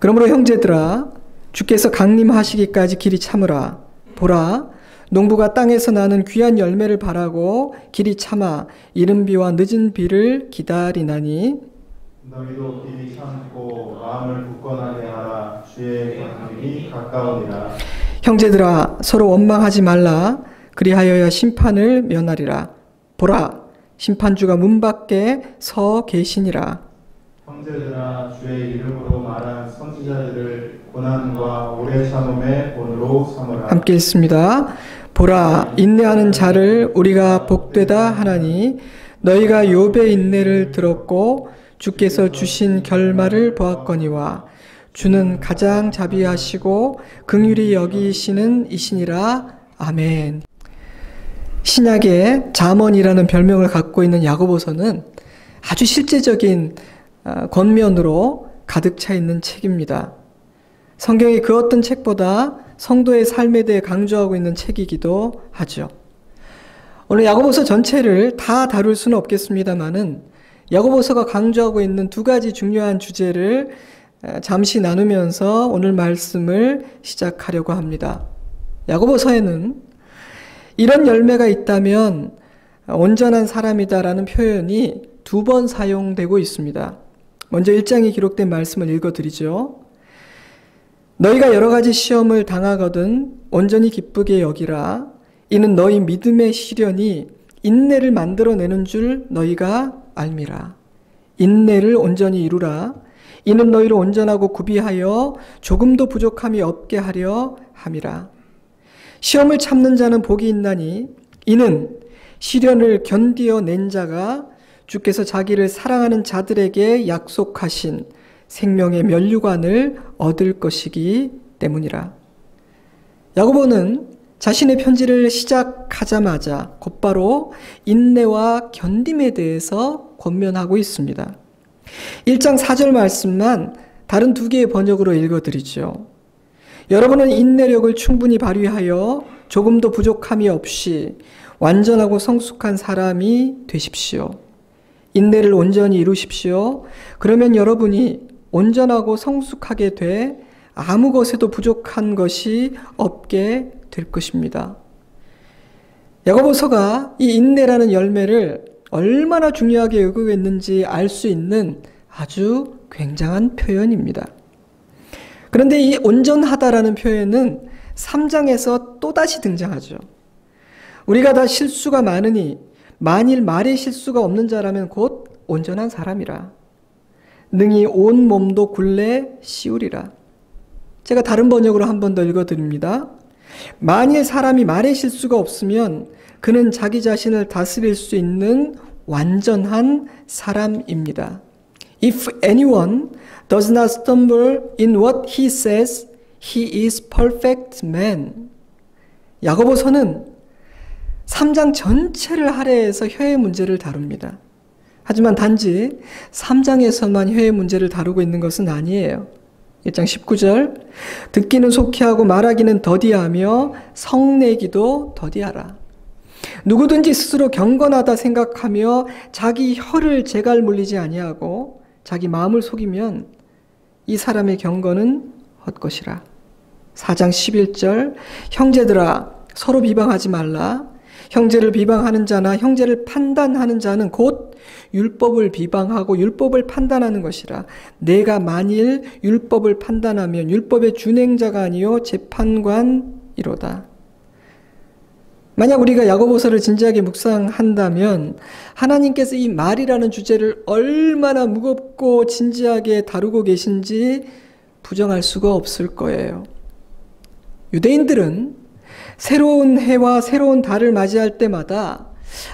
그러므로 형제들아, 주께서 강림하시기까지 길이 참으라. 보라, 농부가 땅에서 나는 귀한 열매를 바라고 길이 참아 이른 비와 늦은 비를 기다리나니 너희도 길이 참고 마음을 굳건하게 하라. 주의 강림이 가까우니라. 형제들아, 서로 원망하지 말라. 그리하여야 심판을 면하리라. 보라, 심판주가 문 밖에 서 계시니라. 형제들아, 주의 이름으로 말한 선지자들을 고난과 오래 참음의 본으로 삼으라. 함께 읽습니다. 보라, 인내하는 자를 우리가 복되다 하나니 너희가 욥의 인내를 들었고 주께서 주신 결말을 보았거니와 주는 가장 자비하시고 긍휼히 여기시는 이시니라. 아멘. 신약의 잠언이라는 별명을 갖고 있는 야고보서는 아주 실제적인 권면으로 가득 차 있는 책입니다. 성경이 그 어떤 책보다 성도의 삶에 대해 강조하고 있는 책이기도 하죠. 오늘 야고보서 전체를 다 다룰 수는 없겠습니다만은 야고보서가 강조하고 있는 두 가지 중요한 주제를 잠시 나누면서 오늘 말씀을 시작하려고 합니다. 야고보서에는 이런 열매가 있다면 온전한 사람이다라는 표현이 두 번 사용되고 있습니다. 먼저 1장에 기록된 말씀을 읽어드리죠. 너희가 여러 가지 시험을 당하거든 온전히 기쁘게 여기라. 이는 너희 믿음의 시련이 인내를 만들어내는 줄 너희가 알미라. 인내를 온전히 이루라. 이는 너희를 온전하고 구비하여 조금도 부족함이 없게 하려 함이라. 시험을 참는 자는 복이 있나니 이는 시련을 견디어 낸 자가 주께서 자기를 사랑하는 자들에게 약속하신 생명의 면류관을 얻을 것이기 때문이라. 야고보는 자신의 편지를 시작하자마자 곧바로 인내와 견딤에 대해서 권면하고 있습니다. 1장 4절 말씀만 다른 두 개의 번역으로 읽어드리죠. 여러분은 인내력을 충분히 발휘하여 조금도 부족함이 없이 완전하고 성숙한 사람이 되십시오. 인내를 온전히 이루십시오. 그러면 여러분이 온전하고 성숙하게 돼 아무 것에도 부족한 것이 없게 될 것입니다. 야고보서가 이 인내라는 열매를 얼마나 중요하게 여기겠는지 알 수 있는 아주 굉장한 표현입니다. 그런데 이 온전하다라는 표현은 3장에서 또다시 등장하죠. 우리가 다 실수가 많으니 만일 말에 실수가 없는 자라면 곧 온전한 사람이라. 능히 온 몸도 굴레 씌우리라. 제가 다른 번역으로 한 번 더 읽어드립니다. 만일 사람이 말에 실수가 없으면 그는 자기 자신을 다스릴 수 있는 완전한 사람입니다. If anyone does not stumble in what he says, he is perfect man. 야고보서는 3장 전체를 할애해서 혀의 문제를 다룹니다. 하지만 단지 3장에서만 혀의 문제를 다루고 있는 것은 아니에요. 1장 19절 듣기는 속히 하고 말하기는 더디하며 성내기도 더디하라. 누구든지 스스로 경건하다 생각하며 자기 혀를 제갈 물리지 아니하고 자기 마음을 속이면 이 사람의 경건은 헛것이라. 4장 11절 형제들아 서로 비방하지 말라. 형제를 비방하는 자나 형제를 판단하는 자는 곧 율법을 비방하고 율법을 판단하는 것이라. 내가 만일 율법을 판단하면 율법의 준행자가 아니요 재판관이로다. 만약 우리가 야고보서를 진지하게 묵상한다면 하나님께서 이 말이라는 주제를 얼마나 무겁고 진지하게 다루고 계신지 부정할 수가 없을 거예요. 유대인들은 새로운 해와 새로운 달을 맞이할 때마다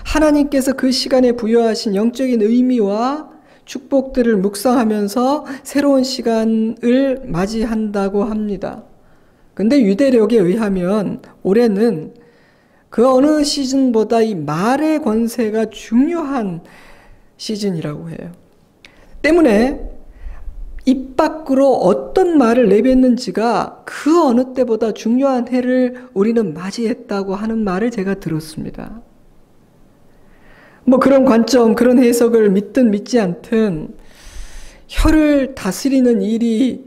하나님께서 그 시간에 부여하신 영적인 의미와 축복들을 묵상하면서 새로운 시간을 맞이한다고 합니다. 근데 유대력에 의하면 올해는 그 어느 시즌보다 이 말의 권세가 중요한 시즌이라고 해요. 때문에 입 밖으로 어떤 말을 내뱉는지가 그 어느 때보다 중요한 해를 우리는 맞이했다고 하는 말을 제가 들었습니다. 뭐 그런 관점, 그런 해석을 믿든 믿지 않든 혀를 다스리는 일이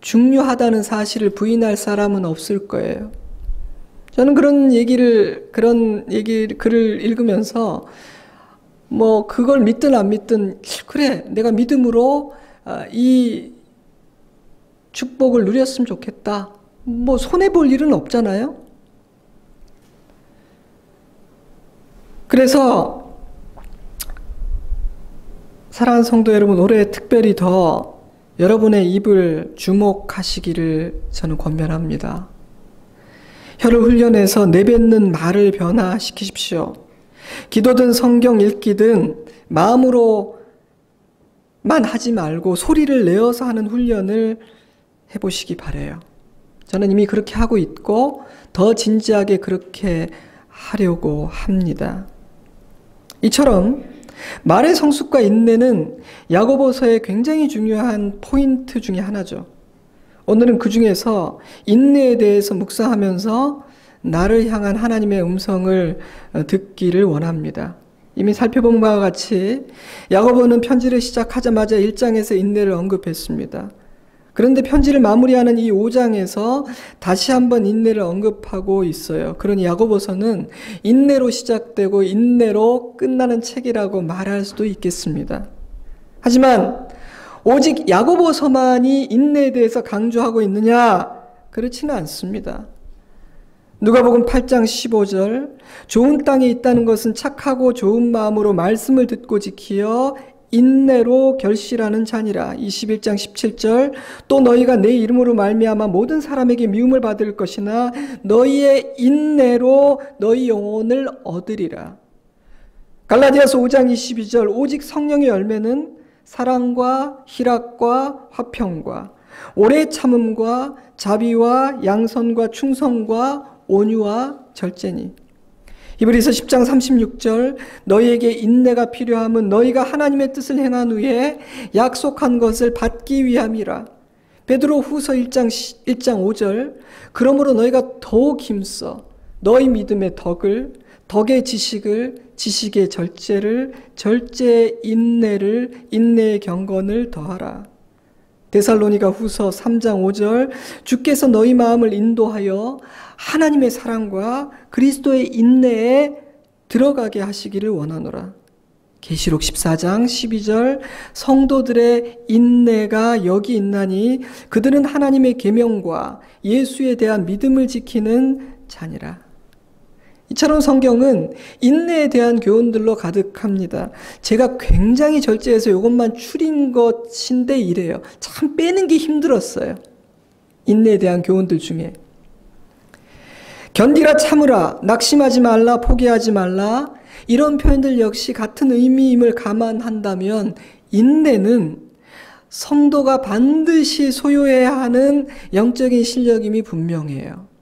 중요하다는 사실을 부인할 사람은 없을 거예요. 저는 그런 글을 읽으면서 그걸 믿든 안 믿든 그래 내가 믿음으로 이 축복을 누렸으면 좋겠다. 손해볼 일은 없잖아요. 그래서 사랑하는 성도 여러분, 올해 특별히 더 여러분의 입을 주목하시기를 저는 권면합니다. 혀를 훈련해서 내뱉는 말을 변화시키십시오. 기도든 성경 읽기든 마음으로만 하지 말고 소리를 내어서 하는 훈련을 해보시기 바라요. 저는 이미 그렇게 하고 있고 더 진지하게 그렇게 하려고 합니다. 이처럼 말의 성숙과 인내는 야고보서의 굉장히 중요한 포인트 중에 하나죠. 오늘은 그 중에서 인내에 대해서 묵상하면서 나를 향한 하나님의 음성을 듣기를 원합니다. 이미 살펴본 바와 같이 야고보는 편지를 시작하자마자 1장에서 인내를 언급했습니다. 그런데 편지를 마무리하는 이 5장에서 다시 한번 인내를 언급하고 있어요. 그러니 야고보서는 인내로 시작되고 인내로 끝나는 책이라고 말할 수도 있겠습니다. 하지만 오직 야고보서만이 인내에 대해서 강조하고 있느냐? 그렇지는 않습니다. 누가복음 8장 15절 좋은 땅에 있다는 것은 착하고 좋은 마음으로 말씀을 듣고 지키어 인내로 결실하는 자니라. 21장 17절 또 너희가 내 이름으로 말미암아 모든 사람에게 미움을 받을 것이나 너희의 인내로 너희 영혼을 얻으리라. 갈라디아서 5장 22절 오직 성령의 열매는 사랑과 희락과 화평과 오래 참음과 자비와 양선과 충성과 온유와 절제니. 히브리서 10장 36절 너희에게 인내가 필요함은 너희가 하나님의 뜻을 행한 후에 약속한 것을 받기 위함이라. 베드로 후서 1장 5절 그러므로 너희가 더욱 힘써 너희 믿음의 덕을 덕의 지식을 지식의 절제를 절제의 인내를 인내의 경건을 더하라. 데살로니가 후서 3장 5절 주께서 너희 마음을 인도하여 하나님의 사랑과 그리스도의 인내에 들어가게 하시기를 원하노라. 계시록 14장 12절 성도들의 인내가 여기 있나니 그들은 하나님의 계명과 예수에 대한 믿음을 지키는 자니라. 이처럼 성경은 인내에 대한 교훈들로 가득합니다. 제가 굉장히 절제해서 이것만 추린 것인데 이래요. 참 빼는 게 힘들었어요. 인내에 대한 교훈들 중에. 견디라 참으라 낙심하지 말라 포기하지 말라 이런 표현들 역시 같은 의미임을 감안한다면 인내는 성도가 반드시 소유해야 하는 영적인 실력임이 분명해요.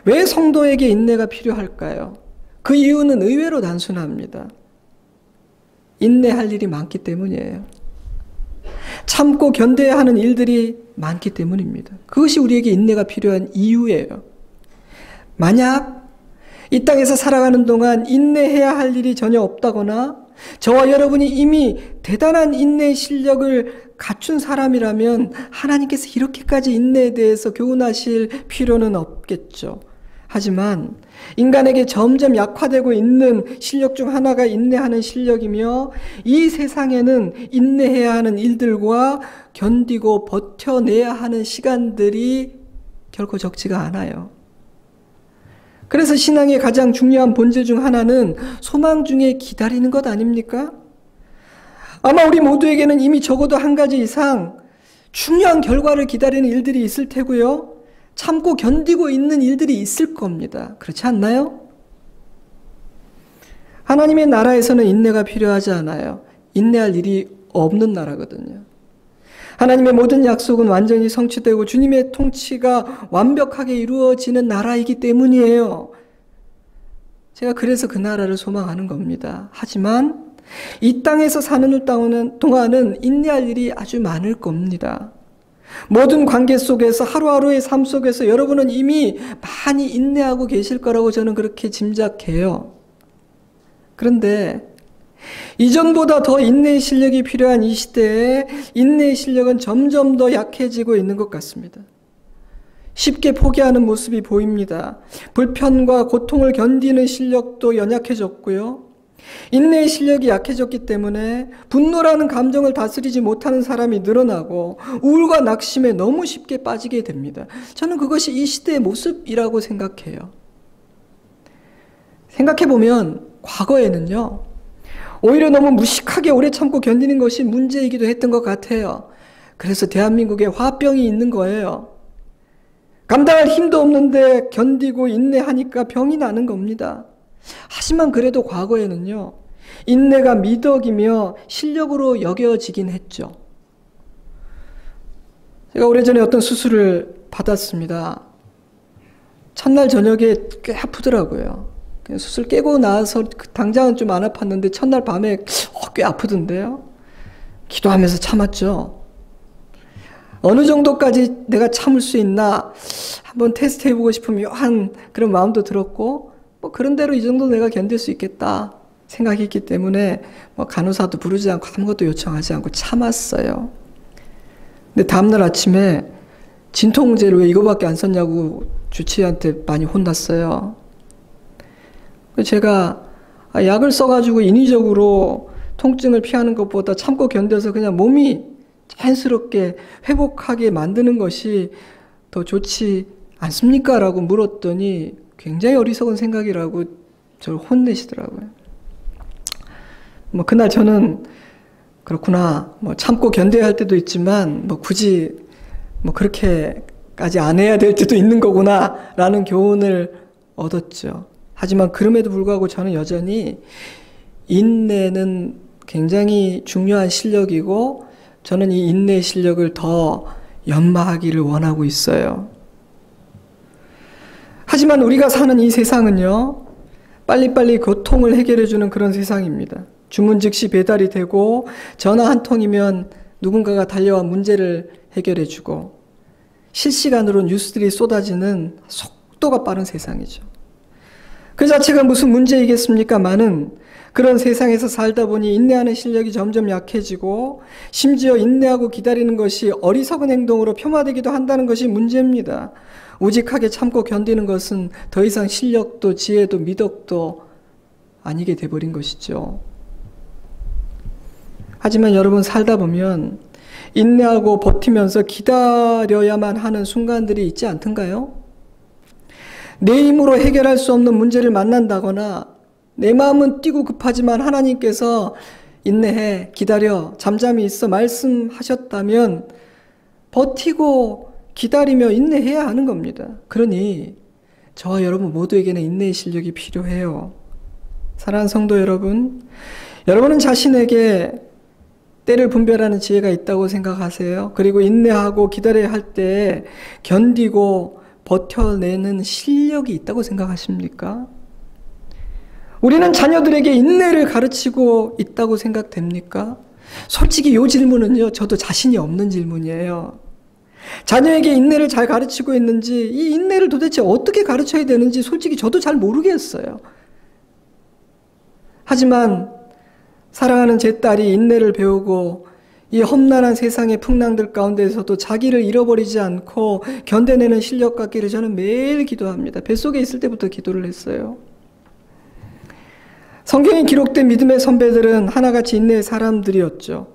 왜 성도에게 인내가 필요할까요? 그 이유는 의외로 단순합니다. 인내할 일이 많기 때문이에요. 참고 견뎌야 하는 일들이 많기 때문입니다. 그것이 우리에게 인내가 필요한 이유예요. 만약 이 땅에서 살아가는 동안 인내해야 할 일이 전혀 없다거나 저와 여러분이 이미 대단한 인내 실력을 갖춘 사람이라면 하나님께서 이렇게까지 인내에 대해서 교훈하실 필요는 없겠죠. 하지만 인간에게 점점 약화되고 있는 실력 중 하나가 인내하는 실력이며 이 세상에는 인내해야 하는 일들과 견디고 버텨내야 하는 시간들이 결코 적지가 않아요. 그래서 신앙의 가장 중요한 본질 중 하나는 소망 중에 기다리는 것 아닙니까? 아마 우리 모두에게는 이미 적어도 한 가지 이상 중요한 결과를 기다리는 일들이 있을 테고요. 참고 견디고 있는 일들이 있을 겁니다. 그렇지 않나요? 하나님의 나라에서는 인내가 필요하지 않아요. 인내할 일이 없는 나라거든요. 하나님의 모든 약속은 완전히 성취되고 주님의 통치가 완벽하게 이루어지는 나라이기 때문이에요. 제가 그래서 그 나라를 소망하는 겁니다. 하지만 이 땅에서 사는 동안은 인내할 일이 아주 많을 겁니다. 모든 관계 속에서 하루하루의 삶 속에서 여러분은 이미 많이 인내하고 계실 거라고 저는 그렇게 짐작해요. 그런데 이전보다 더 인내의 실력이 필요한 이 시대에 인내의 실력은 점점 더 약해지고 있는 것 같습니다. 쉽게 포기하는 모습이 보입니다. 불편과 고통을 견디는 실력도 연약해졌고요. 인내의 실력이 약해졌기 때문에 분노라는 감정을 다스리지 못하는 사람이 늘어나고 우울과 낙심에 너무 쉽게 빠지게 됩니다. 저는 그것이 이 시대의 모습이라고 생각해요. 생각해보면 과거에는요, 오히려 너무 무식하게 오래 참고 견디는 것이 문제이기도 했던 것 같아요. 그래서 대한민국에 화병이 있는 거예요. 감당할 힘도 없는데 견디고 인내하니까 병이 나는 겁니다. 하지만 그래도 과거에는요, 인내가 미덕이며 실력으로 여겨지긴 했죠. 제가 오래전에 어떤 수술을 받았습니다. 첫날 저녁에 꽤 아프더라고요. 수술 깨고 나서 당장은 좀 안 아팠는데 첫날 밤에 꽤 아프던데요. 기도하면서 참았죠. 어느 정도까지 내가 참을 수 있나 한번 테스트 해보고 싶은 묘한 그런 마음도 들었고, 뭐 그런 대로 이 정도 내가 견딜 수 있겠다 생각했기 때문에 뭐 간호사도 부르지 않고 아무것도 요청하지 않고 참았어요. 근데 다음날 아침에 진통제를 왜 이거밖에 안 썼냐고 주치의한테 많이 혼났어요. 제가 약을 써가지고 인위적으로 통증을 피하는 것보다 참고 견뎌서 그냥 몸이 자연스럽게 회복하게 만드는 것이 더 좋지 않습니까? 라고 물었더니 굉장히 어리석은 생각이라고 저를 혼내시더라고요. 뭐 그날 저는 그렇구나, 뭐 참고 견뎌야 할 때도 있지만 뭐 굳이 뭐 그렇게까지 안 해야 될 때도 있는 거구나 라는 교훈을 얻었죠. 하지만 그럼에도 불구하고 저는 여전히 인내는 굉장히 중요한 실력이고, 저는 이 인내의 실력을 더 연마하기를 원하고 있어요. 하지만 우리가 사는 이 세상은요, 빨리빨리 고통을 해결해주는 그런 세상입니다. 주문 즉시 배달이 되고 전화 한 통이면 누군가가 달려와 문제를 해결해주고 실시간으로 뉴스들이 쏟아지는 속도가 빠른 세상이죠. 그 자체가 무슨 문제이겠습니까마는 그런 세상에서 살다 보니 인내하는 실력이 점점 약해지고 심지어 인내하고 기다리는 것이 어리석은 행동으로 폄하되기도 한다는 것이 문제입니다. 우직하게 참고 견디는 것은 더 이상 실력도 지혜도 미덕도 아니게 돼버린 것이죠. 하지만 여러분, 살다 보면 인내하고 버티면서 기다려야만 하는 순간들이 있지 않던가요? 내 힘으로 해결할 수 없는 문제를 만난다거나 내 마음은 뛰고 급하지만 하나님께서 인내해, 기다려, 잠잠히 있어 말씀하셨다면 버티고 기다리며 인내해야 하는 겁니다. 그러니 저와 여러분 모두에게는 인내의 실력이 필요해요. 사랑하는 성도 여러분, 여러분은 자신에게 때를 분별하는 지혜가 있다고 생각하세요? 그리고 인내하고 기다려야 할 때 견디고 버텨내는 실력이 있다고 생각하십니까? 우리는 자녀들에게 인내를 가르치고 있다고 생각됩니까? 솔직히 이 질문은요, 저도 자신이 없는 질문이에요. 자녀에게 인내를 잘 가르치고 있는지, 이 인내를 도대체 어떻게 가르쳐야 되는지 솔직히 저도 잘 모르겠어요. 하지만 사랑하는 제 딸이 인내를 배우고 이 험난한 세상의 풍랑들 가운데서도 자기를 잃어버리지 않고 견뎌내는 실력 갖기를 저는 매일 기도합니다. 뱃속에 있을 때부터 기도를 했어요. 성경에 기록된 믿음의 선배들은 하나같이 인내의 사람들이었죠.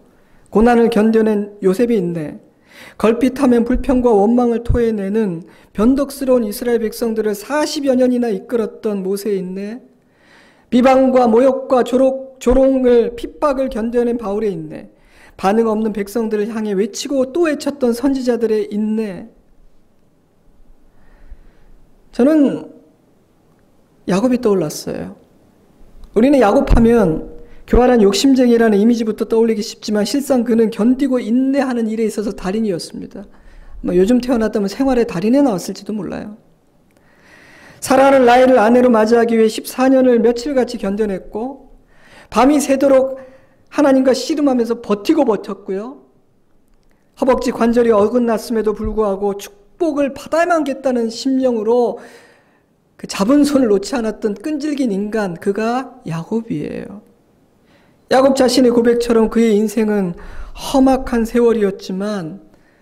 고난을 견뎌낸 요셉의 인내, 걸핏하면 불평과 원망을 토해내는 변덕스러운 이스라엘 백성들을 40여 년이나 이끌었던 모세의 인내, 비방과 모욕과 조롱을 핍박을 견뎌낸 바울의 인내, 반응 없는 백성들을 향해 외치고 또 외쳤던 선지자들의 인내. 저는 야곱이 떠올랐어요. 우리는 야곱하면 교활한 욕심쟁이라는 이미지부터 떠올리기 쉽지만 실상 그는 견디고 인내하는 일에 있어서 달인이었습니다. 요즘 태어났다면 생활의 달인에 나왔을지도 몰라요. 사라는 라헬을 아내로 맞이하기 위해 14년을 며칠같이 견뎌냈고 밤이 새도록 하나님과 씨름하면서 버티고 버텼고요. 허벅지 관절이 어긋났음에도 불구하고 축복을 받아야겠다는 심령으로 그 잡은 손을 놓지 않았던 끈질긴 인간, 그가 야곱이에요. 야곱 자신의 고백처럼 그의 인생은 험악한 세월이었지만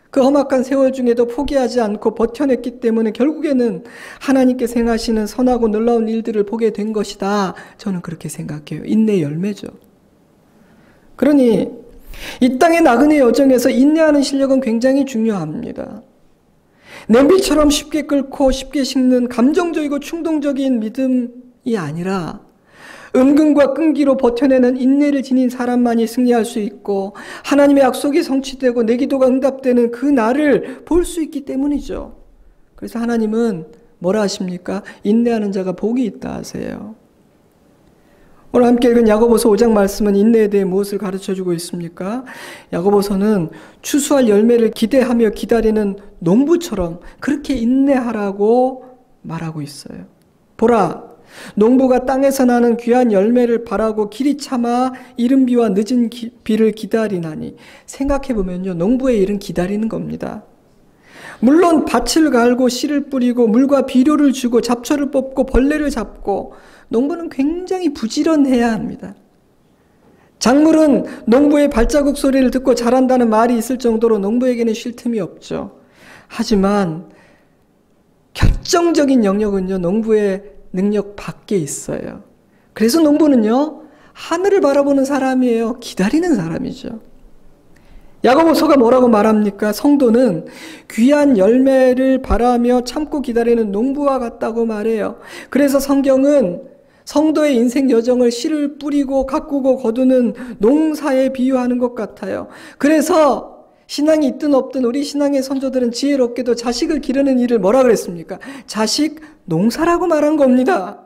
그 험악한 세월 중에도 포기하지 않고 버텨냈기 때문에 결국에는 하나님께서 행하시는 선하고 놀라운 일들을 보게 된 것이다. 저는 그렇게 생각해요. 인내의 열매죠. 그러니 이 땅의 나그네 여정에서 인내하는 실력은 굉장히 중요합니다. 냄비처럼 쉽게 끓고 쉽게 식는 감정적이고 충동적인 믿음이 아니라 은근과 끈기로 버텨내는 인내를 지닌 사람만이 승리할 수 있고 하나님의 약속이 성취되고 내 기도가 응답되는 그 날을 볼 수 있기 때문이죠. 그래서 하나님은 뭐라 하십니까? 인내하는 자가 복이 있다 하세요. 오늘 함께 읽은 야고보서 5장 말씀은 인내에 대해 무엇을 가르쳐주고 있습니까? 야고보서는 추수할 열매를 기대하며 기다리는 농부처럼 그렇게 인내하라고 말하고 있어요. 보라, 농부가 땅에서 나는 귀한 열매를 바라고 길이 참아 이른 비와 늦은 비를 기다리나니. 생각해보면요, 농부의 일은 기다리는 겁니다. 물론 밭을 갈고 씨를 뿌리고 물과 비료를 주고 잡초를 뽑고 벌레를 잡고 농부는 굉장히 부지런해야 합니다. 작물은 농부의 발자국 소리를 듣고 자란다는 말이 있을 정도로 농부에게는 쉴 틈이 없죠. 하지만 결정적인 영역은요, 농부의 능력 밖에 있어요. 그래서 농부는요, 하늘을 바라보는 사람이에요. 기다리는 사람이죠. 야고보서가 뭐라고 말합니까? 성도는 귀한 열매를 바라며 참고 기다리는 농부와 같다고 말해요. 그래서 성경은 성도의 인생 여정을 씨를 뿌리고 가꾸고 거두는 농사에 비유하는 것 같아요. 그래서 신앙이 있든 없든 우리 신앙의 선조들은 지혜롭게도 자식을 기르는 일을 뭐라 그랬습니까? 자식 농사라고 말한 겁니다.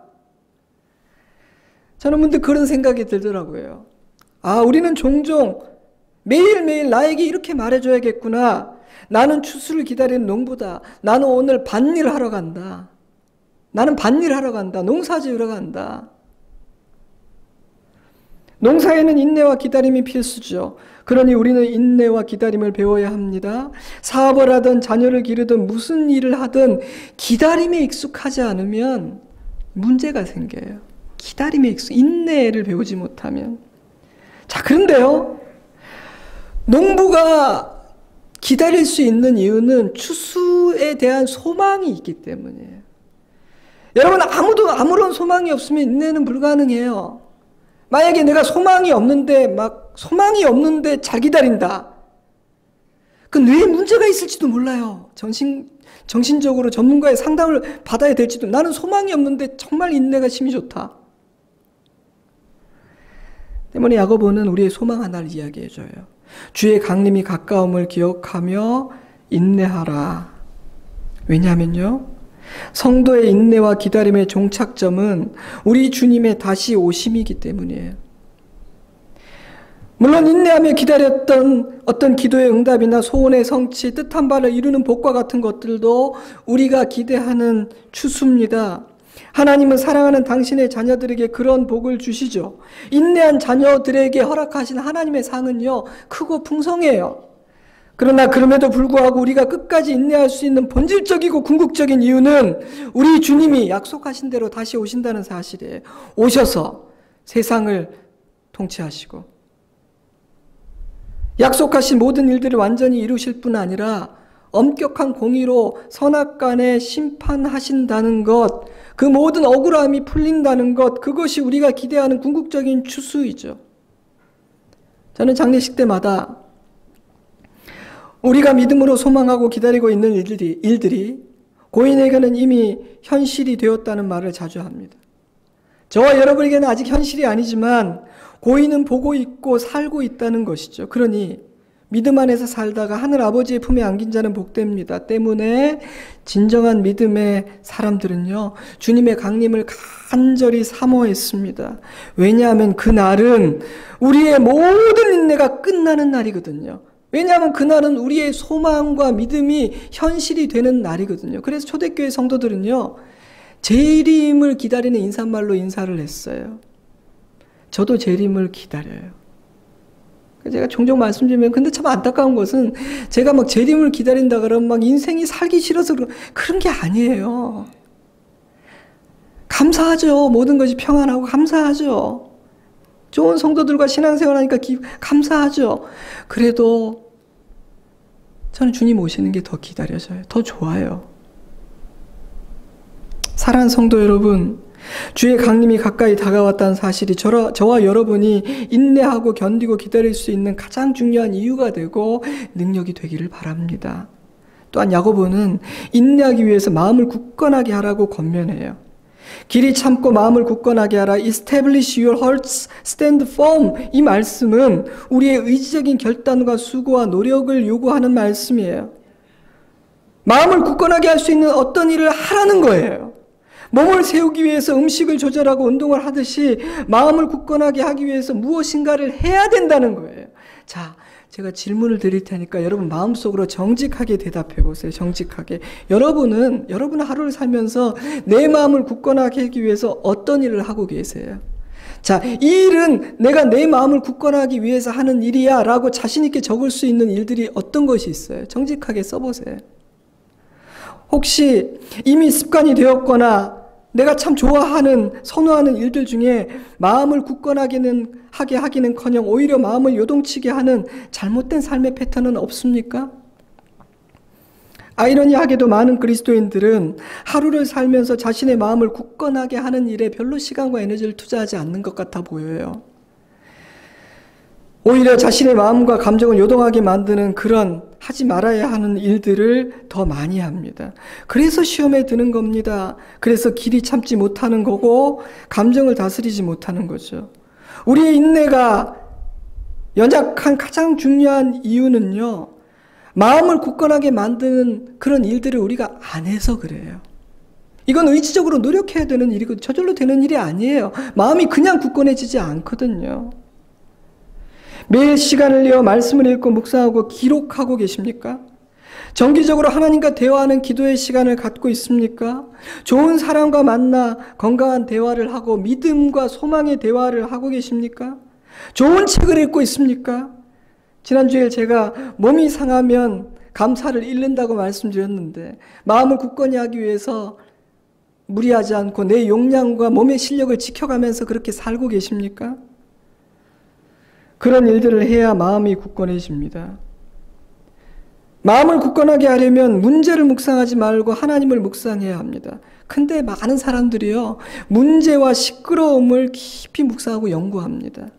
저는 문득 그런 생각이 들더라고요. 아, 우리는 종종 매일매일 나에게 이렇게 말해줘야겠구나. 나는 추수를 기다리는 농부다. 나는 오늘 밭일 하러 간다. 나는 밭일 하러 간다. 농사 지으러 간다. 농사에는 인내와 기다림이 필수죠. 그러니 우리는 인내와 기다림을 배워야 합니다. 사업을 하든 자녀를 기르든 무슨 일을 하든 기다림에 익숙하지 않으면 문제가 생겨요. 인내를 배우지 못하면. 자, 그런데요, 농부가 기다릴 수 있는 이유는 추수에 대한 소망이 있기 때문이에요. 여러분, 아무런 소망이 없으면 인내는 불가능해요. 만약에 내가 소망이 없는데 잘 기다린다. 그 뇌에 문제가 있을지도 몰라요. 정신적으로 전문가의 상담을 받아야 될지도. 나는 소망이 없는데 정말 인내가 심히 좋다. 때문에 야고보는 우리의 소망 하나를 이야기해줘요. 주의 강림이 가까움을 기억하며 인내하라. 왜냐하면요, 성도의 인내와 기다림의 종착점은 우리 주님의 다시 오심이기 때문이에요. 물론 인내하며 기다렸던 어떤 기도의 응답이나 소원의 성취, 뜻한 바를 이루는 복과 같은 것들도 우리가 기대하는 추수입니다. 하나님은 사랑하는 당신의 자녀들에게 그런 복을 주시죠. 인내한 자녀들에게 허락하신 하나님의 상은요, 크고 풍성해요. 그러나 그럼에도 불구하고 우리가 끝까지 인내할 수 있는 본질적이고 궁극적인 이유는 우리 주님이 약속하신 대로 다시 오신다는 사실이에요. 오셔서 세상을 통치하시고 약속하신 모든 일들을 완전히 이루실 뿐 아니라 엄격한 공의로 선악간에 심판하신다는 것, 그 모든 억울함이 풀린다는 것, 그것이 우리가 기대하는 궁극적인 추수이죠. 저는 장례식 때마다 우리가 믿음으로 소망하고 기다리고 있는 일들이 고인에게는 이미 현실이 되었다는 말을 자주 합니다. 저와 여러분에게는 아직 현실이 아니지만 고인은 보고 있고 살고 있다는 것이죠. 그러니 믿음 안에서 살다가 하늘 아버지의 품에 안긴 자는 복됩니다. 때문에 진정한 믿음의 사람들은요, 주님의 강림을 간절히 사모했습니다. 왜냐하면 그날은 우리의 모든 인내가 끝나는 날이거든요. 왜냐하면 그날은 우리의 소망과 믿음이 현실이 되는 날이거든요. 그래서 초대교회 성도들은요, 재림을 기다리는 인사말로 인사를 했어요. 저도 재림을 기다려요. 제가 종종 말씀드리면, 근데 참 안타까운 것은 제가 막 재림을 기다린다 그러면 막 인생이 살기 싫어서 그런 게 아니에요. 감사하죠. 모든 것이 평안하고 감사하죠. 좋은 성도들과 신앙생활 하니까 감사하죠. 그래도 저는 주님 오시는 게 더 기다려져요. 더 좋아요. 사랑하는 성도 여러분, 주의 강림이 가까이 다가왔다는 사실이 저와 여러분이 인내하고 견디고 기다릴 수 있는 가장 중요한 이유가 되고 능력이 되기를 바랍니다. 또한 야고보는 인내하기 위해서 마음을 굳건하게 하라고 권면해요. 길이 참고 마음을 굳건하게 하라. Establish your hearts, stand firm. 이 말씀은 우리의 의지적인 결단과 수고와 노력을 요구하는 말씀이에요. 마음을 굳건하게 할 수 있는 어떤 일을 하라는 거예요. 몸을 세우기 위해서 음식을 조절하고 운동을 하듯이 마음을 굳건하게 하기 위해서 무엇인가를 해야 된다는 거예요. 자, 제가 질문을 드릴 테니까 여러분 마음속으로 정직하게 대답해 보세요. 정직하게. 여러분은 하루를 살면서 내 마음을 굳건하게 하기 위해서 어떤 일을 하고 계세요? 자, 이 일은 내가 내 마음을 굳건하기 위해서 하는 일이야 라고 자신 있게 적을 수 있는 일들이 어떤 것이 있어요? 정직하게 써보세요. 혹시 이미 습관이 되었거나 내가 참 좋아하는, 선호하는 일들 중에 마음을 굳건하게 하기는커녕 오히려 마음을 요동치게 하는 잘못된 삶의 패턴은 없습니까? 아이러니하게도 많은 그리스도인들은 하루를 살면서 자신의 마음을 굳건하게 하는 일에 별로 시간과 에너지를 투자하지 않는 것 같아 보여요. 오히려 자신의 마음과 감정을 요동하게 만드는 그런 하지 말아야 하는 일들을 더 많이 합니다. 그래서 시험에 드는 겁니다. 그래서 길이 참지 못하는 거고 감정을 다스리지 못하는 거죠. 우리의 인내가 연약한 가장 중요한 이유는요. 마음을 굳건하게 만드는 그런 일들을 우리가 안 해서 그래요. 이건 의지적으로 노력해야 되는 일이고 저절로 되는 일이 아니에요. 마음이 그냥 굳건해지지 않거든요. 매일 시간을 내어 말씀을 읽고 묵상하고 기록하고 계십니까? 정기적으로 하나님과 대화하는 기도의 시간을 갖고 있습니까? 좋은 사람과 만나 건강한 대화를 하고 믿음과 소망의 대화를 하고 계십니까? 좋은 책을 읽고 있습니까? 지난주에 제가 몸이 상하면 감사를 잃는다고 말씀드렸는데 마음을 굳건히 하기 위해서 무리하지 않고 내 용량과 몸의 실력을 지켜가면서 그렇게 살고 계십니까? 그런 일들을 해야 마음이 굳건해집니다. 마음을 굳건하게 하려면 문제를 묵상하지 말고 하나님을 묵상해야 합니다. 근데 많은 사람들이요, 문제와 시끄러움을 깊이 묵상하고 연구합니다.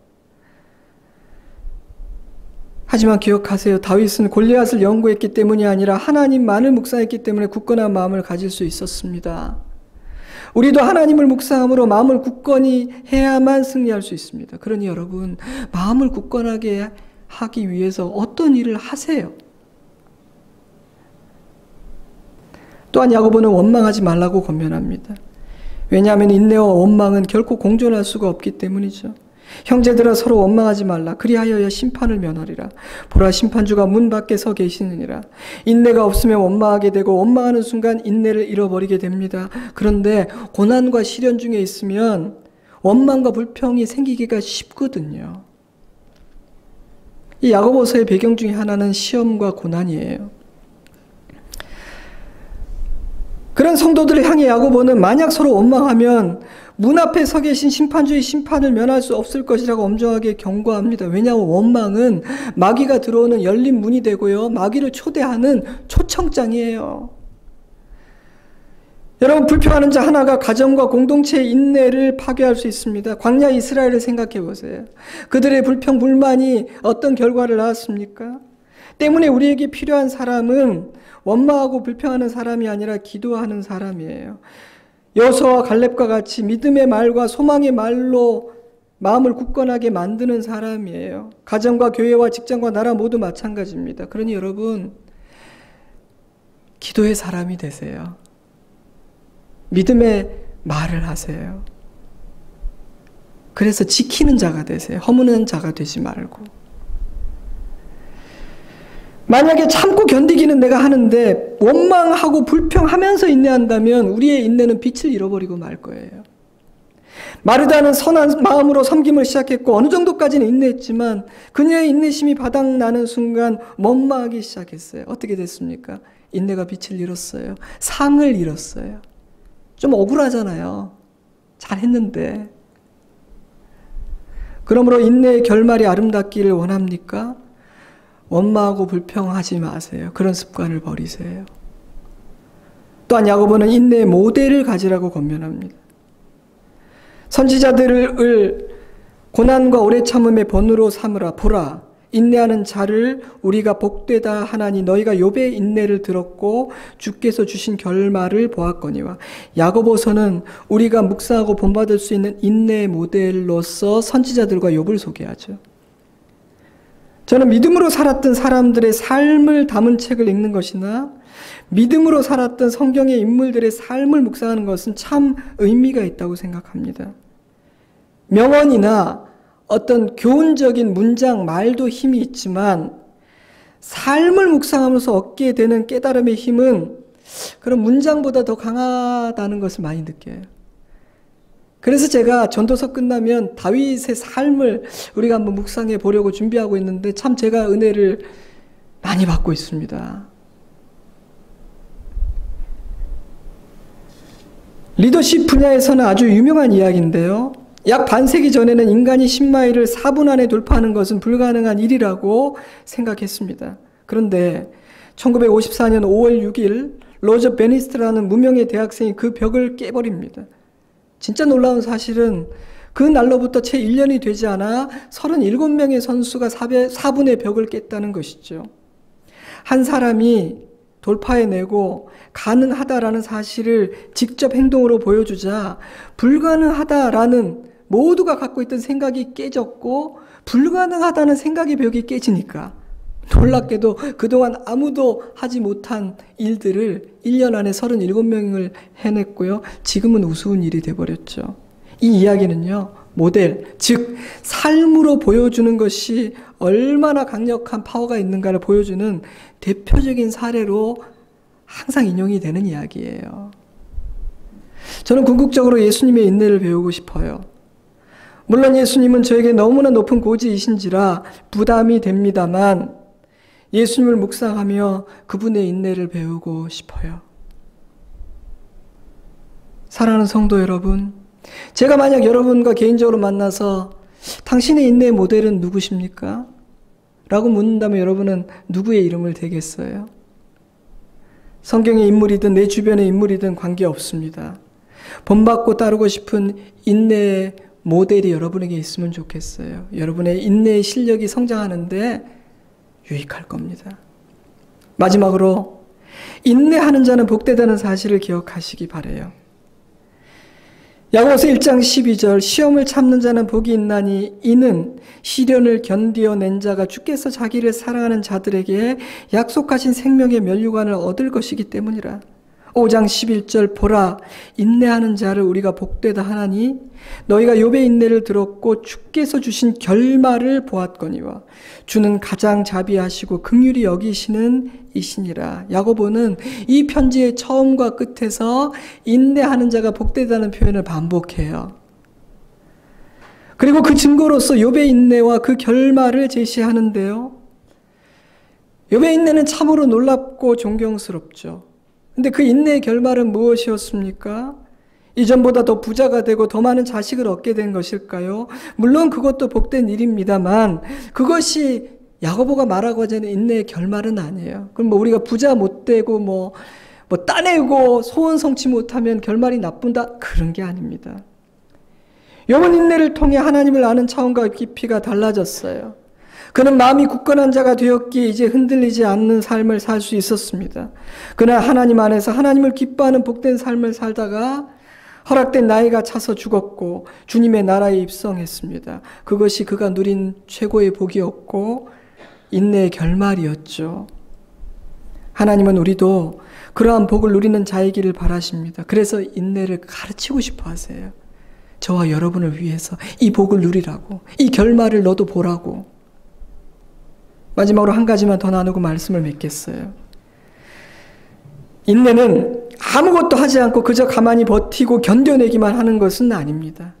하지만 기억하세요. 다윗은 골리앗을 연구했기 때문이 아니라 하나님만을 묵상했기 때문에 굳건한 마음을 가질 수 있었습니다. 우리도 하나님을 묵상함으로 마음을 굳건히 해야만 승리할 수 있습니다. 그러니 여러분, 마음을 굳건하게 하기 위해서 어떤 일을 하세요. 또한 야고보는 원망하지 말라고 권면합니다. 왜냐하면 인내와 원망은 결코 공존할 수가 없기 때문이죠. 형제들아 서로 원망하지 말라. 그리하여야 심판을 면하리라. 보라, 심판주가 문 밖에 서 계시느니라. 인내가 없으면 원망하게 되고 원망하는 순간 인내를 잃어버리게 됩니다. 그런데 고난과 시련 중에 있으면 원망과 불평이 생기기가 쉽거든요. 이 야고보서의 배경 중에 하나는 시험과 고난이에요. 그런 성도들을 향해 야고보는 만약 서로 원망하면 문 앞에 서 계신 심판주의 심판을 면할 수 없을 것이라고 엄정하게 경고합니다. 왜냐하면 원망은 마귀가 들어오는 열린 문이 되고요. 마귀를 초대하는 초청장이에요. 여러분, 불평하는 자 하나가 가정과 공동체의 인내를 파괴할 수 있습니다. 광야 이스라엘을 생각해 보세요. 그들의 불평, 불만이 어떤 결과를 낳았습니까? 때문에 우리에게 필요한 사람은 원망하고 불평하는 사람이 아니라 기도하는 사람이에요. 여호수아와 갈렙과 같이 믿음의 말과 소망의 말로 마음을 굳건하게 만드는 사람이에요. 가정과 교회와 직장과 나라 모두 마찬가지입니다. 그러니 여러분, 기도의 사람이 되세요. 믿음의 말을 하세요. 그래서 지키는 자가 되세요. 허무는 자가 되지 말고. 만약에 참고 견디기는 내가 하는데 원망하고 불평하면서 인내한다면 우리의 인내는 빛을 잃어버리고 말 거예요. 마르다는 선한 마음으로 섬김을 시작했고 어느 정도까지는 인내했지만 그녀의 인내심이 바닥나는 순간 원망하기 시작했어요. 어떻게 됐습니까? 인내가 빛을 잃었어요. 상을 잃었어요. 좀 억울하잖아요. 잘했는데. 그러므로 인내의 결말이 아름답기를 원합니까? 원망하고 불평하지 마세요. 그런 습관을 버리세요. 또한 야고보는 인내의 모델을 가지라고 권면합니다. 선지자들을 고난과 오래 참음의 본으로 삼으라. 보라, 인내하는 자를 우리가 복되다 하나니 너희가 욥의 인내를 들었고 주께서 주신 결말을 보았거니와. 야고보서는 우리가 묵상하고 본받을 수 있는 인내의 모델로서 선지자들과 욥을 소개하죠. 저는 믿음으로 살았던 사람들의 삶을 담은 책을 읽는 것이나 믿음으로 살았던 성경의 인물들의 삶을 묵상하는 것은 참 의미가 있다고 생각합니다. 명언이나 어떤 교훈적인 문장, 말도 힘이 있지만 삶을 묵상하면서 얻게 되는 깨달음의 힘은 그런 문장보다 더 강하다는 것을 많이 느껴요. 그래서 제가 전도서 끝나면 다윗의 삶을 우리가 한번 묵상해 보려고 준비하고 있는데 참 제가 은혜를 많이 받고 있습니다. 리더십 분야에서는 아주 유명한 이야기인데요. 약 반세기 전에는 인간이 10마일을 4분 안에 돌파하는 것은 불가능한 일이라고 생각했습니다. 그런데 1954년 5월 6일 로저 베니스트라는 무명의 대학생이 그 벽을 깨버립니다. 진짜 놀라운 사실은 그 날로부터 채 1년이 되지 않아 37명의 선수가 4분의 벽을 깼다는 것이죠. 한 사람이 돌파해내고 가능하다라는 사실을 직접 행동으로 보여주자 불가능하다라는 모두가 갖고 있던 생각이 깨졌고 불가능하다는 생각의 벽이 깨지니까 놀랍게도 그동안 아무도 하지 못한 일들을 1년 안에 37명을 해냈고요. 지금은 우스운 일이 돼버렸죠. 이 이야기는요. 모델, 즉 삶으로 보여주는 것이 얼마나 강력한 파워가 있는가를 보여주는 대표적인 사례로 항상 인용이 되는 이야기예요. 저는 궁극적으로 예수님의 인내를 배우고 싶어요. 물론 예수님은 저에게 너무나 높은 고지이신지라 부담이 됩니다만 예수님을 묵상하며 그분의 인내를 배우고 싶어요. 사랑하는 성도 여러분, 제가 만약 여러분과 개인적으로 만나서 당신의 인내의 모델은 누구십니까? 라고 묻는다면 여러분은 누구의 이름을 대겠어요? 성경의 인물이든 내 주변의 인물이든 관계없습니다. 본받고 따르고 싶은 인내의 모델이 여러분에게 있으면 좋겠어요. 여러분의 인내의 실력이 성장하는데 유익할 겁니다. 마지막으로 인내하는 자는 복되다는 사실을 기억하시기 바라요. 야고보서 1장 12절 시험을 참는 자는 복이 있나니 이는 시련을 견디어낸 자가 주께서 자기를 사랑하는 자들에게 약속하신 생명의 면류관을 얻을 것이기 때문이라. 5장 11절 보라 인내하는 자를 우리가 복되다 하나니 너희가 욥의 인내를 들었고 주께서 주신 결말을 보았거니와 주는 가장 자비하시고 긍휼히 여기시는 이시니라. 야고보는 이 편지의 처음과 끝에서 인내하는 자가 복되다는 표현을 반복해요. 그리고 그 증거로서 욥의 인내와 그 결말을 제시하는데요. 욥의 인내는 참으로 놀랍고 존경스럽죠. 근데 그 인내의 결말은 무엇이었습니까? 이전보다 더 부자가 되고 더 많은 자식을 얻게 된 것일까요? 물론 그것도 복된 일입니다만 그것이 야고보가 말하고 하자는 인내의 결말은 아니에요. 그럼 뭐 우리가 부자 못 되고 뭐 따내고 소원 성취 못하면 결말이 나쁜다? 그런 게 아닙니다. 욥은 인내를 통해 하나님을 아는 차원과 깊이가 달라졌어요. 그는 마음이 굳건한 자가 되었기에 이제 흔들리지 않는 삶을 살 수 있었습니다. 그는 하나님 안에서 하나님을 기뻐하는 복된 삶을 살다가 허락된 나이가 차서 죽었고 주님의 나라에 입성했습니다. 그것이 그가 누린 최고의 복이었고 인내의 결말이었죠. 하나님은 우리도 그러한 복을 누리는 자이기를 바라십니다. 그래서 인내를 가르치고 싶어 하세요. 저와 여러분을 위해서 이 복을 누리라고, 이 결말을 너도 보라고. 마지막으로 한 가지만 더 나누고 말씀을 맺겠어요. 인내는 아무것도 하지 않고 그저 가만히 버티고 견뎌내기만 하는 것은 아닙니다.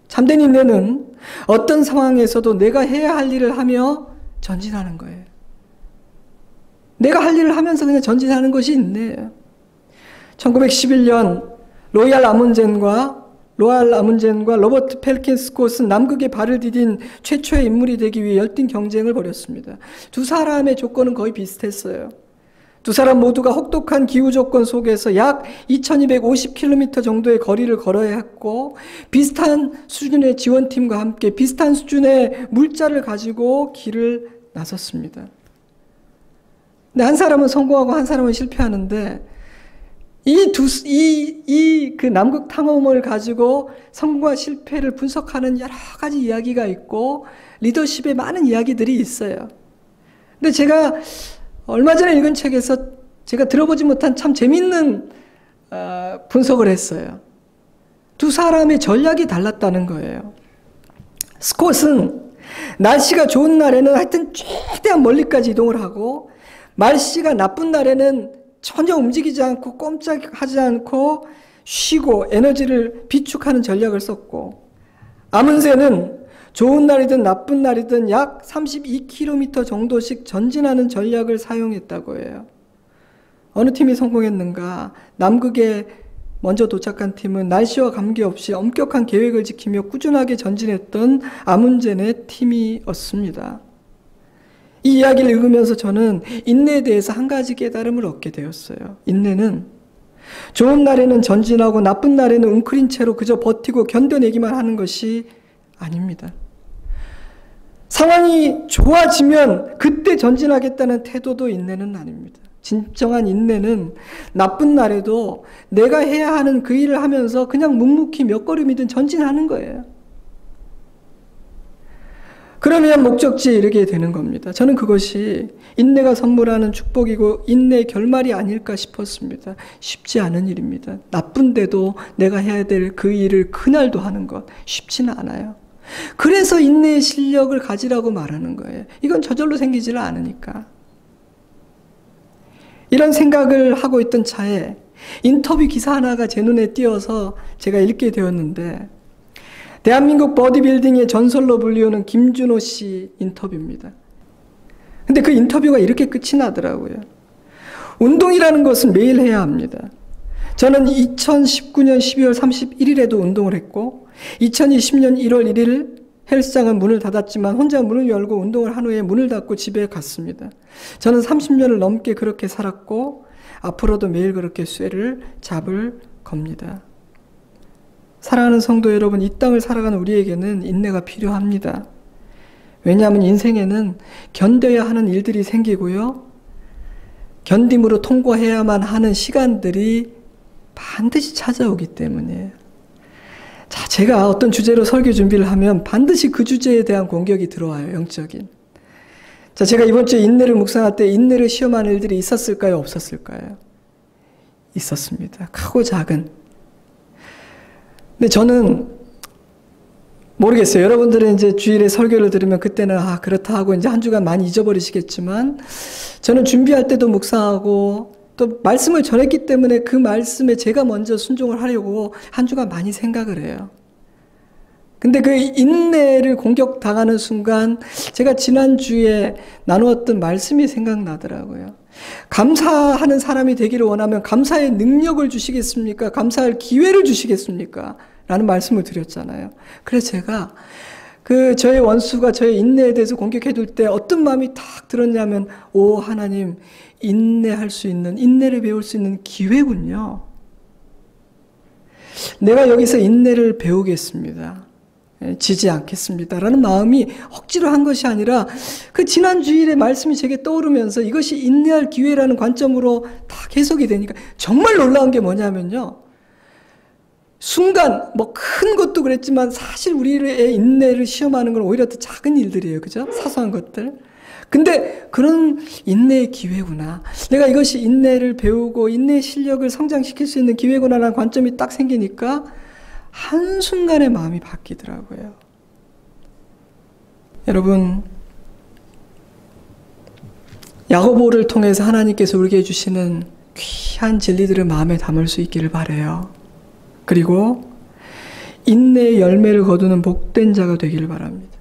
참된 인내는 어떤 상황에서도 내가 해야 할 일을 하며 전진하는 거예요. 내가 할 일을 하면서 그냥 전진하는 것이 인내예요. 1911년 로얄 아문젠과 로알 아문젠과 로버트 펠킨 스콧은 남극에 발을 디딘 최초의 인물이 되기 위해 열띤 경쟁을 벌였습니다. 두 사람의 조건은 거의 비슷했어요. 두 사람 모두가 혹독한 기후 조건 속에서 약 2250km 정도의 거리를 걸어야 했고, 비슷한 수준의 지원팀과 함께 비슷한 수준의 물자를 가지고 길을 나섰습니다. 근데 한 사람은 성공하고 한 사람은 실패하는데, 그 남극 탐험을 가지고 성공과 실패를 분석하는 여러 가지 이야기가 있고, 리더십에 많은 이야기들이 있어요. 근데 제가 얼마 전에 읽은 책에서 제가 들어보지 못한 참 재밌는 분석을 했어요. 두 사람의 전략이 달랐다는 거예요. 스콧은 날씨가 좋은 날에는 하여튼 최대한 멀리까지 이동을 하고, 날씨가 나쁜 날에는 전혀 움직이지 않고 꼼짝하지 않고 쉬고 에너지를 비축하는 전략을 썼고, 아문센은 좋은 날이든 나쁜 날이든 약 32km 정도씩 전진하는 전략을 사용했다고 해요. 어느 팀이 성공했는가? 남극에 먼저 도착한 팀은 날씨와 관계없이 엄격한 계획을 지키며 꾸준하게 전진했던 아문젠의 팀이었습니다. 이 이야기를 읽으면서 저는 인내에 대해서 한 가지 깨달음을 얻게 되었어요. 인내는 좋은 날에는 전진하고 나쁜 날에는 웅크린 채로 그저 버티고 견뎌내기만 하는 것이 아닙니다. 상황이 좋아지면 그때 전진하겠다는 태도도 인내는 아닙니다. 진정한 인내는 나쁜 날에도 내가 해야 하는 그 일을 하면서 그냥 묵묵히 몇 걸음이든 전진하는 거예요. 그러면 목적지에 이르게 되는 겁니다. 저는 그것이 인내가 선물하는 축복이고 인내의 결말이 아닐까 싶었습니다. 쉽지 않은 일입니다. 나쁜데도 내가 해야 될 그 일을 그날도 하는 것 쉽지는 않아요. 그래서 인내의 실력을 가지라고 말하는 거예요. 이건 저절로 생기지를 않으니까. 이런 생각을 하고 있던 차에 인터뷰 기사 하나가 제 눈에 띄어서 제가 읽게 되었는데, 대한민국 보디빌딩의 전설로 불리우는 김준호 씨 인터뷰입니다. 근데 그 인터뷰가 이렇게 끝이 나더라고요. 운동이라는 것은 매일 해야 합니다. 저는 2019년 12월 31일에도 운동을 했고 2020년 1월 1일 헬스장은 문을 닫았지만 혼자 문을 열고 운동을 한 후에 문을 닫고 집에 갔습니다. 저는 30년을 넘게 그렇게 살았고 앞으로도 매일 그렇게 쇠를 잡을 겁니다. 사랑하는 성도 여러분, 이 땅을 살아가는 우리에게는 인내가 필요합니다. 왜냐하면 인생에는 견뎌야 하는 일들이 생기고요, 견딤으로 통과해야만 하는 시간들이 반드시 찾아오기 때문이에요. 자, 제가 어떤 주제로 설교 준비를 하면 반드시 그 주제에 대한 공격이 들어와요, 영적인. 자, 제가 이번 주에 인내를 묵상할 때 인내를 시험하는 일들이 있었을까요, 없었을까요? 있었습니다. 크고 작은. 근데 저는 모르겠어요. 여러분들은 이제 주일에 설교를 들으면 그때는 그렇다 하고 이제 한 주간 많이 잊어버리시겠지만, 저는 준비할 때도 묵상하고 또 말씀을 전했기 때문에 그 말씀에 제가 먼저 순종을 하려고 한 주간 많이 생각을 해요. 근데 그 인내를 공격당하는 순간 제가 지난주에 나누었던 말씀이 생각나더라고요. 감사하는 사람이 되기를 원하면 감사의 능력을 주시겠습니까? 감사할 기회를 주시겠습니까? 라는 말씀을 드렸잖아요. 그래서 제가 저의 원수가 저의 인내에 대해서 공격해 둘 때 어떤 마음이 탁 들었냐면, 오 하나님, 인내할 수 있는, 인내를 배울 수 있는 기회군요. 내가 여기서 인내를 배우겠습니다. 지지 않겠습니다. 라는 마음이 억지로 한 것이 아니라 그 지난 주일의 말씀이 제게 떠오르면서 이것이 인내할 기회라는 관점으로 딱 해석이 되니까 정말 놀라운 게 뭐냐면요, 순간 큰 것도 그랬지만 사실 우리의 인내를 시험하는 건 오히려 더 작은 일들이에요. 그죠? 사소한 것들. 근데 그런 인내의 기회구나. 내가 이것이 인내를 배우고 인내의 실력을 성장시킬 수 있는 기회구나라는 관점이 딱 생기니까 한순간에 마음이 바뀌더라고요. 여러분, 야고보를 통해서 하나님께서 우리에게 주시는 귀한 진리들을 마음에 담을 수 있기를 바라요. 그리고 인내의 열매를 거두는 복된 자가 되기를 바랍니다.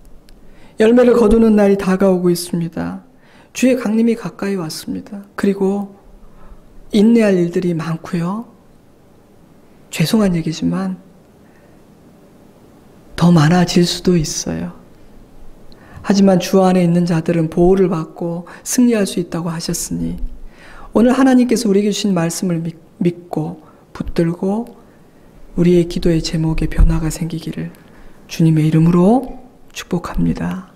열매를 거두는 날이 다가오고 있습니다. 주의 강림이 가까이 왔습니다. 그리고 인내할 일들이 많고요. 죄송한 얘기지만 더 많아질 수도 있어요. 하지만 주 안에 있는 자들은 보호를 받고 승리할 수 있다고 하셨으니 오늘 하나님께서 우리에게 주신 말씀을 믿고 붙들고 우리의 기도의 제목에 변화가 생기기를 주님의 이름으로 축복합니다.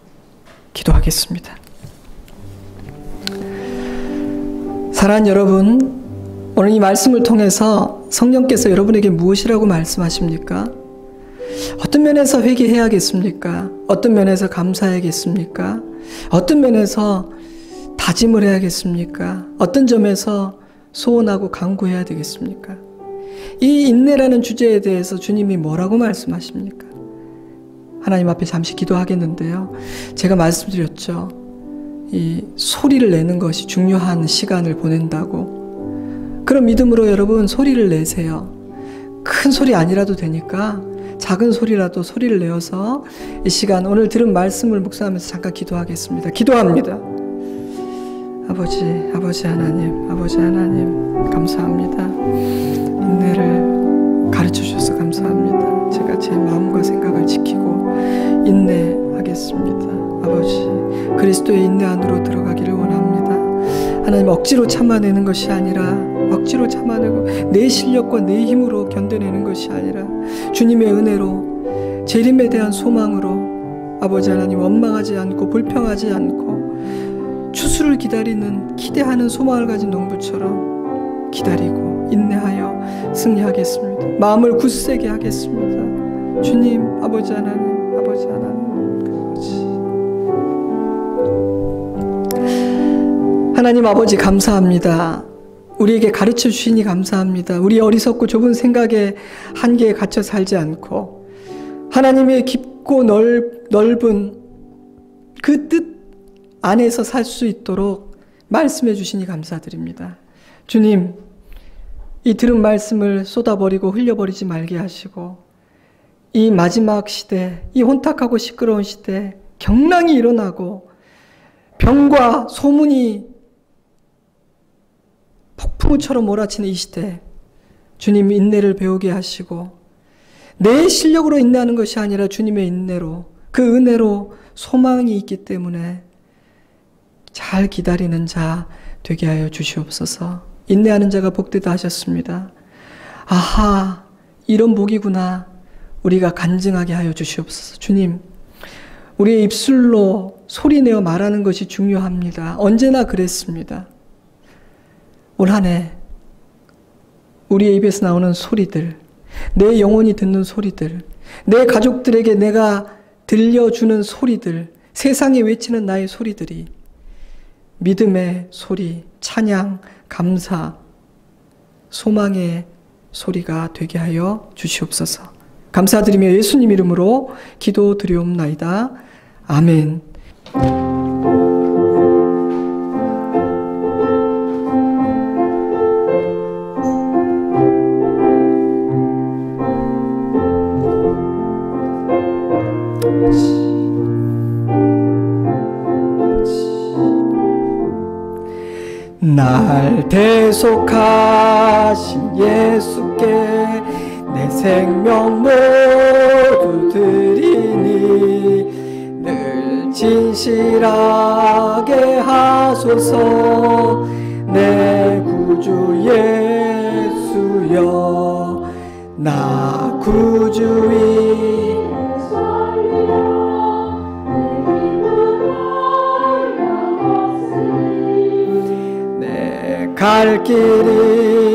기도하겠습니다. 사랑하는 여러분, 오늘 이 말씀을 통해서 성령께서 여러분에게 무엇이라고 말씀하십니까? 어떤 면에서 회개해야겠습니까? 어떤 면에서 감사해야겠습니까? 어떤 면에서 다짐을 해야겠습니까? 어떤 점에서 소원하고 간구해야 되겠습니까? 이 인내라는 주제에 대해서 주님이 뭐라고 말씀하십니까? 하나님 앞에 잠시 기도하겠는데요. 제가 말씀드렸죠. 이 소리를 내는 것이 중요한 시간을 보낸다고. 그런 믿음으로 여러분 소리를 내세요. 큰 소리 아니라도 되니까 작은 소리라도 소리를 내어서 이 시간 오늘 들은 말씀을 묵상하면서 잠깐 기도하겠습니다. 기도합니다. 아버지 하나님 감사합니다. 인내를 가르쳐 주셔서 감사합니다. 제가 제 마음과 생각을 지키고 인내하겠습니다. 아버지, 그리스도의 인내 안으로 들어가기를 원합니다. 하나님, 억지로 참아내는 것이 아니라 억지로 참아내고 내 실력과 내 힘으로 견뎌내는 것이 아니라 주님의 은혜로 재림에 대한 소망으로 아버지 하나님 원망하지 않고 불평하지 않고 추수를 기대하는 소망을 가진 농부처럼 기다리고 인내하여 승리하겠습니다. 마음을 굳세게 하겠습니다. 주님, 아버지 하나님 하나님 아버지 감사합니다. 우리에게 가르쳐 주시니 감사합니다. 우리 어리석고 좁은 생각의 한계에 갇혀 살지 않고 하나님의 깊고 넓은 그 뜻 안에서 살 수 있도록 말씀해 주시니 감사드립니다. 주님, 이 들은 말씀을 쏟아버리고 흘려버리지 말게 하시고 이 마지막 시대, 이 혼탁하고 시끄러운 시대 경랑이 일어나고 병과 소문이 폭풍우처럼 몰아치는 이 시대, 주님 인내를 배우게 하시고 내 실력으로 인내하는 것이 아니라 주님의 인내로, 그 은혜로 소망이 있기 때문에 잘 기다리는 자 되게 하여 주시옵소서. 인내하는 자가 복되다 하셨습니다. 아하, 이런 복이구나. 우리가 간증하게 하여 주시옵소서. 주님, 우리의 입술로 소리내어 말하는 것이 중요합니다. 언제나 그랬습니다. 올 한 해 우리의 입에서 나오는 소리들, 내 영혼이 듣는 소리들, 내 가족들에게 내가 들려주는 소리들, 세상에 외치는 나의 소리들이 믿음의 소리, 찬양, 감사, 소망의 소리가 되게 하여 주시옵소서. 감사드리며 예수님 이름으로 기도드리옵나이다. 아멘. 날 대속하신 예수께 내 생명 모두 드리니 늘 진실하게 하소서. 내 구주 예수여, 나 구주이 갈 길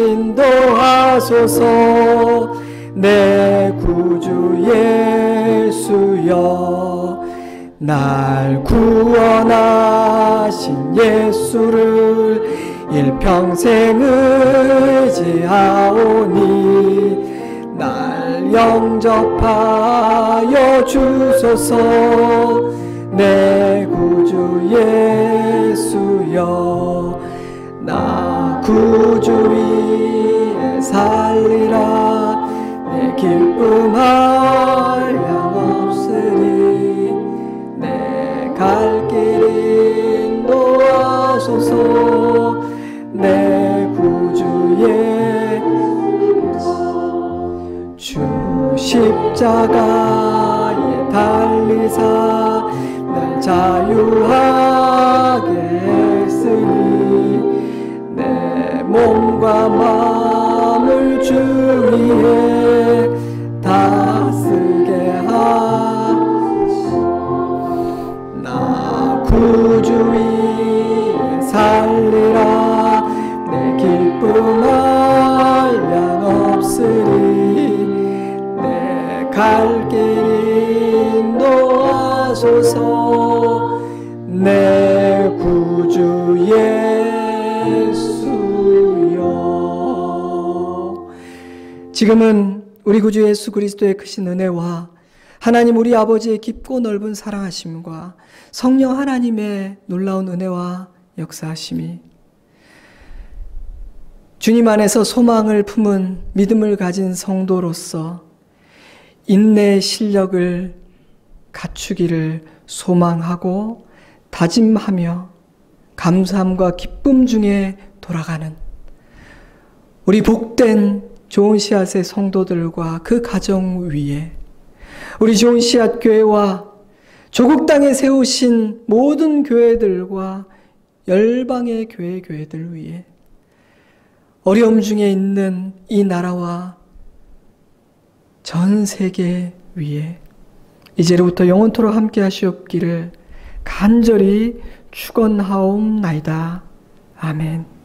인도하소서. 내 구주 예수여, 날 구원하신 예수를 일평생 의지하오니 날 영접하여 주소서. 내 구주 예수여, 나 구주 위에 살리라. 내 기쁨 한량없으리. 내 갈 길 인도하소서. 내 구주 예수, 주 십자가에 달리사 날 자유하게 했으니 내 몸과 마음을 주 위에 다쓰게 하시고 나 구주 위에 살리라 내 기쁨 한량 없으리 내 갈 길 인도하소서 내 구주 예수여. 지금은 우리 구주 예수 그리스도의 크신 은혜와 하나님 우리 아버지의 깊고 넓은 사랑하심과 성령 하나님의 놀라운 은혜와 역사하심이 주님 안에서 소망을 품은 믿음을 가진 성도로서 인내의 실력을 갖추기를 소망하고 다짐하며 감사함과 기쁨 중에 돌아가는 우리 복된 좋은 씨앗의 성도들과 그 가정 위에 우리 좋은 씨앗 교회와 조국 땅에 세우신 모든 교회들과 열방의 교회들 위에 어려움 중에 있는 이 나라와 전 세계 위에 이제로부터 영원토록 함께 하시옵기를 간절히 축원하옵나이다. 아멘.